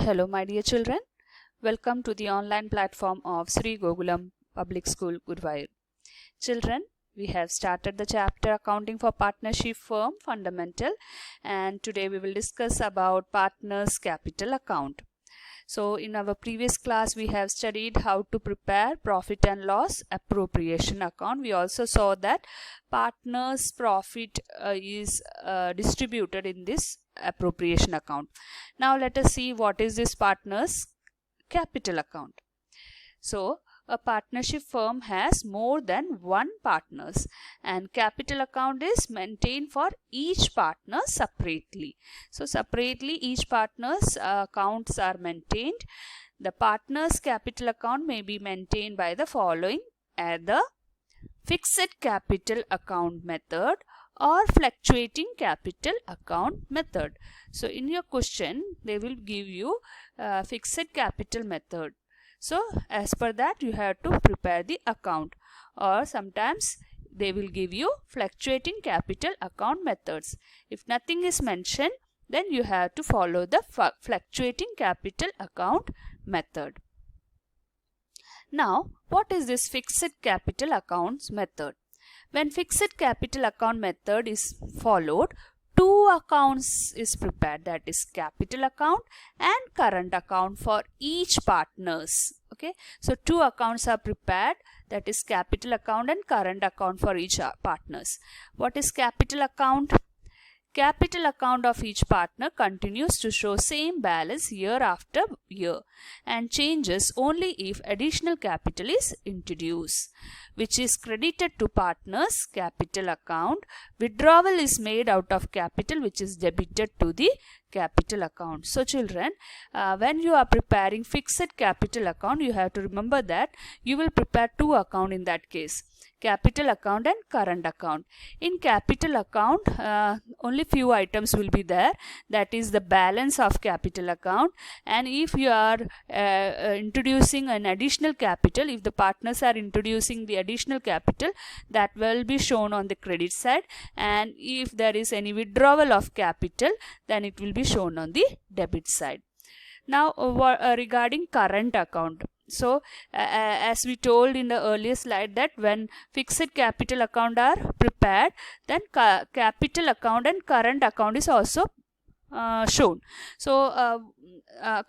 Hello my dear children, welcome to the online platform of Sri Gokulam Public School, Guruvayur. Children, we have started the chapter Accounting for Partnership Firm Fundamental, and today we will discuss about Partners Capital Account. So in our previous class we have studied how to prepare profit and loss appropriation account. We also saw that partners profit is distributed in this appropriation account. Now let us see what is this partners capital account. So a partnership firm has more than one partners, and capital account is maintained for each partner separately. So separately each partner's accounts are maintained. The partners capital account may be maintained by the following: either fixed capital account method or fluctuating capital account method. So in your question they will give you fixed capital method. So as per that you have to prepare the account, or sometimes they will give you fluctuating capital account methods. If nothing is mentioned, then you have to follow the fluctuating capital account method. Now what is this fixed capital accounts method? When fixed capital account method is followed, two accounts is prepared, that is capital account and current account for each partners. Okay, so two accounts are prepared, that is capital account and current account for each partners. What is capital account? Capital account of each partner continues to show same balance year after year and changes only if additional capital is introduced, which is credited to partners capital account. Withdrawal is made out of capital, which is debited to the capital account. So children, when you are preparing fixed capital account, you have to remember that you will prepare two account in that case: capital account and current account. In capital account, only few items will be there, that is the balance of capital account, and if you are introducing an additional capital, if the partners are introducing the additional capital, that will be shown on the credit side, and if there is any withdrawal of capital, then it will be shown on the debit side. Now regarding current account, so as we told in the earlier slide that when fixed capital account are prepared, then capital account and current account is also shown. So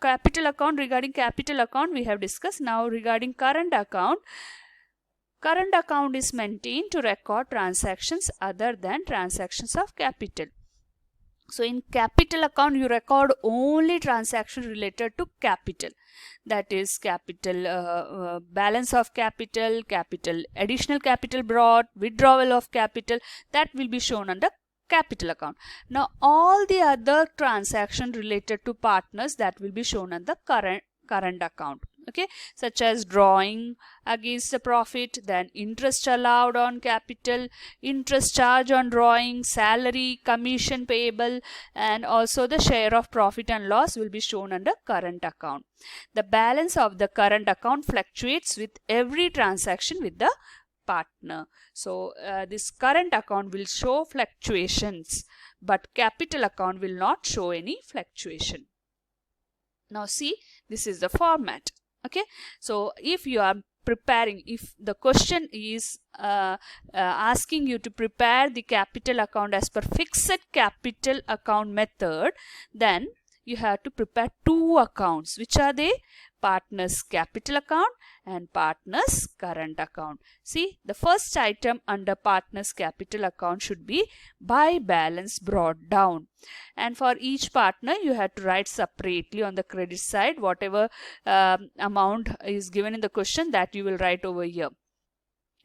capital account, regarding capital account we have discussed. Now regarding current account is maintained to record transactions other than transactions of capital. So in capital account you record only transaction related to capital, that is capital balance of capital, additional capital brought, withdrawal of capital, that will be shown under capital account. Now all the other transaction related to partners, that will be shown on the current account. Okay, such as drawing against the profit, then interest allowed on capital, interest charge on drawing, salary, commission payable, and also the share of profit and loss will be shown under current account. The balance of the current account fluctuates with every transaction with the partner. So this current account will show fluctuations, but capital account will not show any fluctuation. Now see, this is the format. Okay, so if you are preparing, if the question is asking you to prepare the capital account as per fixed capital account method, then you have to prepare two accounts. Which are they? Partners capital account and partners current account. See, the first item under partners capital account should be by balance brought down, and for each partner you have to write separately on the credit side whatever amount is given in the question, that you will write over here.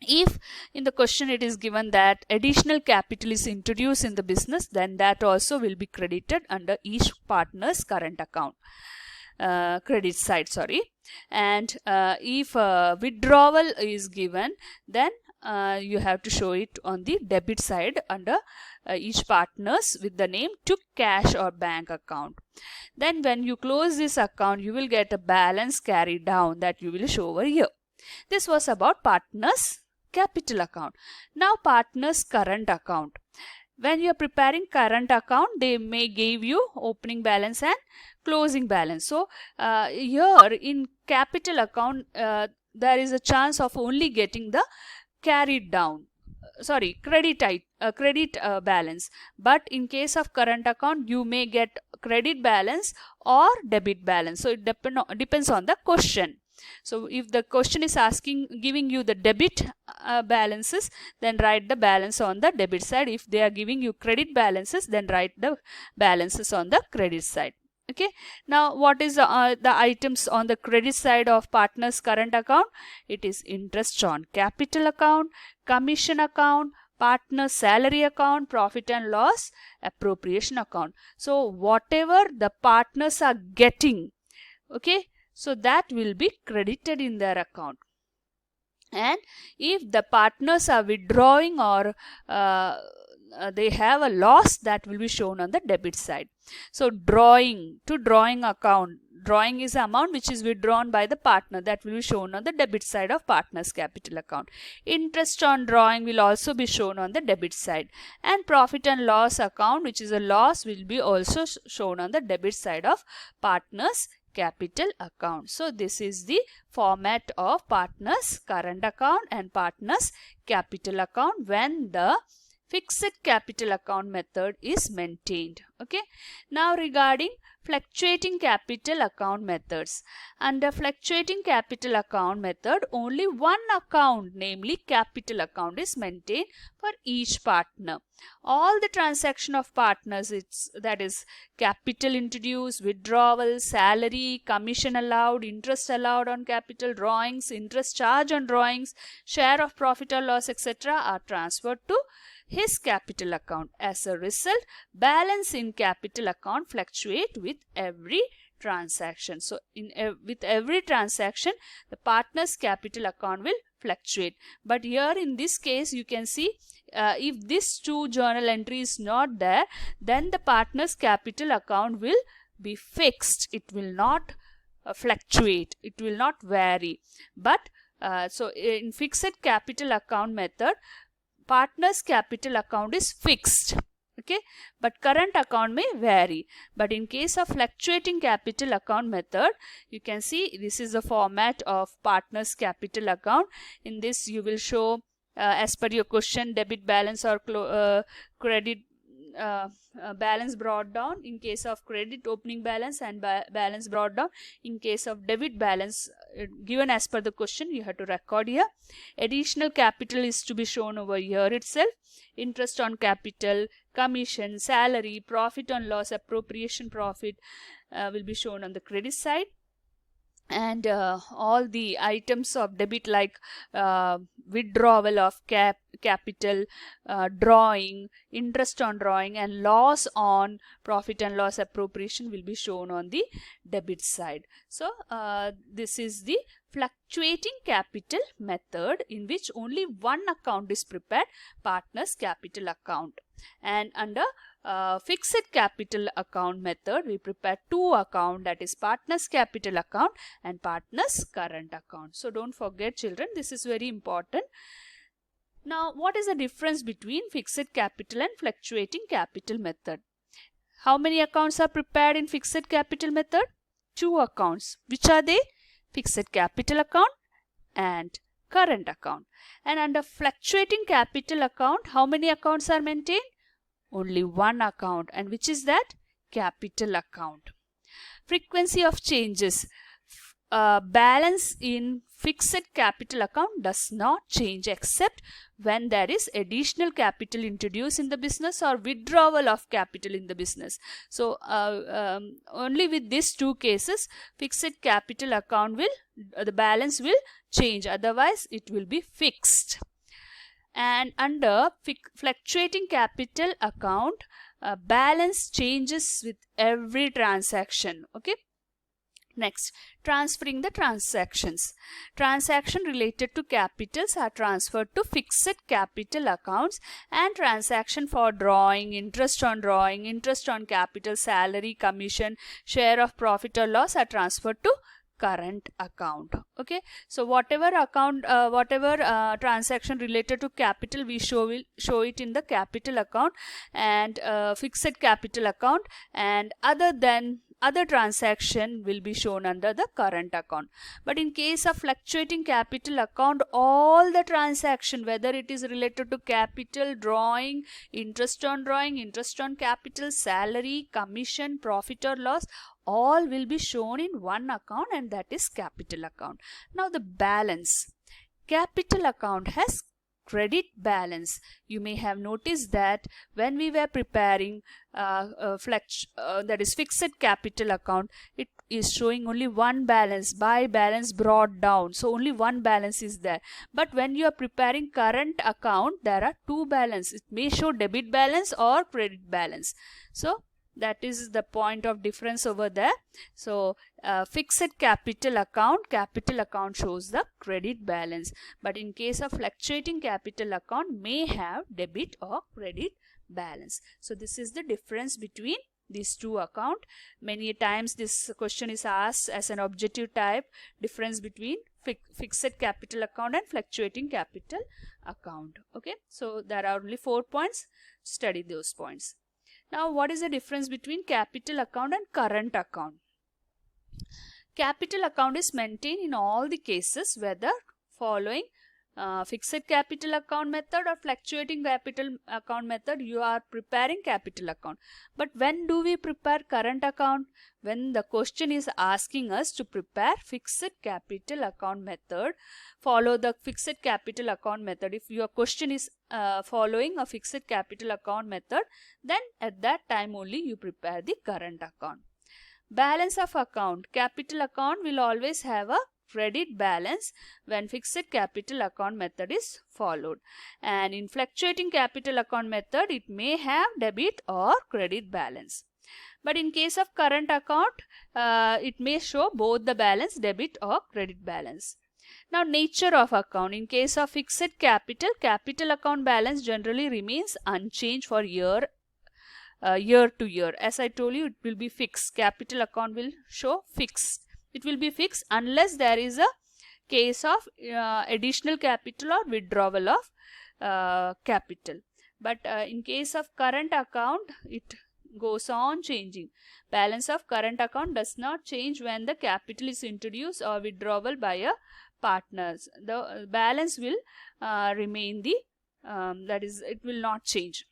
If in the question it is given that additional capital is introduced in the business, then that also will be credited under each partner's current account. Credit side, sorry. And if withdrawal is given, then you have to show it on the debit side under each partners with the name took cash or bank account. Then when you close this account, you will get a balance carried down, that you will show over here. This was about partners capital account. Now partners current account. When you are preparing current account, they may give you opening balance and closing balance. So here in capital account there is a chance of only getting the carried down, credit balance, but in case of current account you may get credit balance or debit balance. So it depends on the question. So if the question is giving you the debit balances, then write the balance on the debit side. If they are giving you credit balances, then write the balances on the credit side. Okay, now what is the items on the credit side of partner's current account? It is interest on capital account, commission account, partner's salary account, profit and loss appropriation account. So whatever the partners are getting, okay, so that will be credited in their account. And if the partners are withdrawing or they have a loss, that will be shown on the debit side. So drawing account, drawing is the amount which is withdrawn by the partner, that will be shown on the debit side of partner's capital account. Interest on drawing will also be shown on the debit side, and profit and loss account, which is a loss, will be also shown on the debit side of partner's capital account. So this is the format of partner's current account and partner's capital account when the fixed capital account method is maintained. Okay, now regarding fluctuating capital account methods. Under fluctuating capital account method, only one account, namely capital account, is maintained for each partner. All the transaction of partners, that is capital introduced, withdrawal, salary, commission allowed, interest allowed on capital, drawings, interest charge on drawings, share of profit or loss, etc., are transferred to his capital account. As a result, balance in capital account fluctuate with every transaction. So with every transaction, the partner's capital account will fluctuate. But here in this case, you can see if this two journal entry is not there, then the partner's capital account will be fixed. It will not fluctuate. It will not vary. But so in fixed capital account method, partner's capital account is fixed, okay, but current account may vary. But in case of fluctuating capital account method, you can see this is the format of partner's capital account. In this you will show as per your question, debit balance or credit balance brought down. In case of credit, opening balance and balance brought down. In case of debit, balance given as per the question, you have to record here. Additional capital is to be shown over here itself. Interest on capital, commission, salary, profit on loss, appropriation profit will be shown on the credit side. And all the items of debit like withdrawal of capital, drawing, interest on drawing, and loss on profit and loss appropriation will be shown on the debit side. So this is the fluctuating capital method, in which only one account is prepared, partner's capital account. And under fixed capital account method, we prepare two accounts, that is partner's capital account and partner's current account. So don't forget, children, this is very important. Now, what is the difference between fixed capital and fluctuating capital method? How many accounts are prepared in fixed capital method? Two accounts. Which are they? Fixed capital account and current account. And under fluctuating capital account, how many accounts are maintained? Only one account. And which is that? Capital account. Frequency of changes. Balance in fixed capital account does not change except when there is additional capital introduced in the business or withdrawal of capital in the business. So only with these two cases, fixed capital account will, the balance will change, otherwise it will be fixed. And under fluctuating capital account, balance changes with every transaction. Okay. Next, transferring the transactions. Transaction related to capitals are transferred to fixed capital accounts, and transaction for drawing, interest on capital, salary, commission, share of profit or loss are transferred to current account. Okay, so whatever account, transaction related to capital, we will show it in the capital account and fixed capital account, and other than other transaction will be shown under the current account. But in case of fluctuating capital account, all the transaction, whether it is related to capital, drawing, interest on capital, salary, commission, profit or loss, all will be shown in one account, and that is capital account. Now the balance. Capital account has credit balance. You may have noticed that when we were preparing that is fixed capital account, it is showing only one balance, by balance brought down, so only one balance is there. But when you are preparing current account, there are two balance. It may show debit balance or credit balance. So that is the point of difference over there. So fixed capital account shows the credit balance, but in case of fluctuating capital account may have debit or credit balance. So this is the difference between these two accounts. Many times this question is asked as an objective type, difference between fixed capital account and fluctuating capital account. Okay, so there are only 4 points. Study those points. Now, what is the difference between capital account and current account? Capital account is maintained in all the cases, whether following fixed capital account method or fluctuating capital account method, you are preparing capital account. But when do we prepare current account? When the question is asking us to prepare fixed capital account method, follow the fixed capital account method. If your question is following a fixed capital account method, then at that time only you prepare the current account. Balance of account. Capital account will always have a credit balance when fixed capital account method is followed, and in fluctuating capital account method it may have debit or credit balance. But in case of current account, it may show both the balance, debit or credit balance. Now, nature of account. In case of fixed capital account balance generally remains unchanged for year to year. As I told you, it will be fixed. Capital account will show fixed. It will be fixed unless there is a case of additional capital or withdrawal of capital. But in case of current account, it goes on changing. Balance of current account does not change when the capital is introduced or withdrawal by a partners. The balance will remain the that is, it will not change.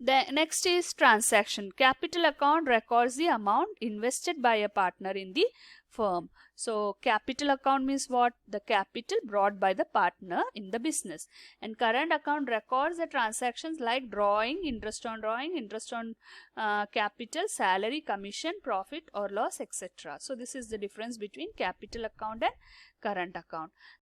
The next is transaction. Capital account records the amount invested by a partner in the firm. So capital account means what? The capital brought by the partner in the business. And current account records the transactions like drawing, interest on capital, salary, commission, profit or loss, etc. So this is the difference between capital account and current account.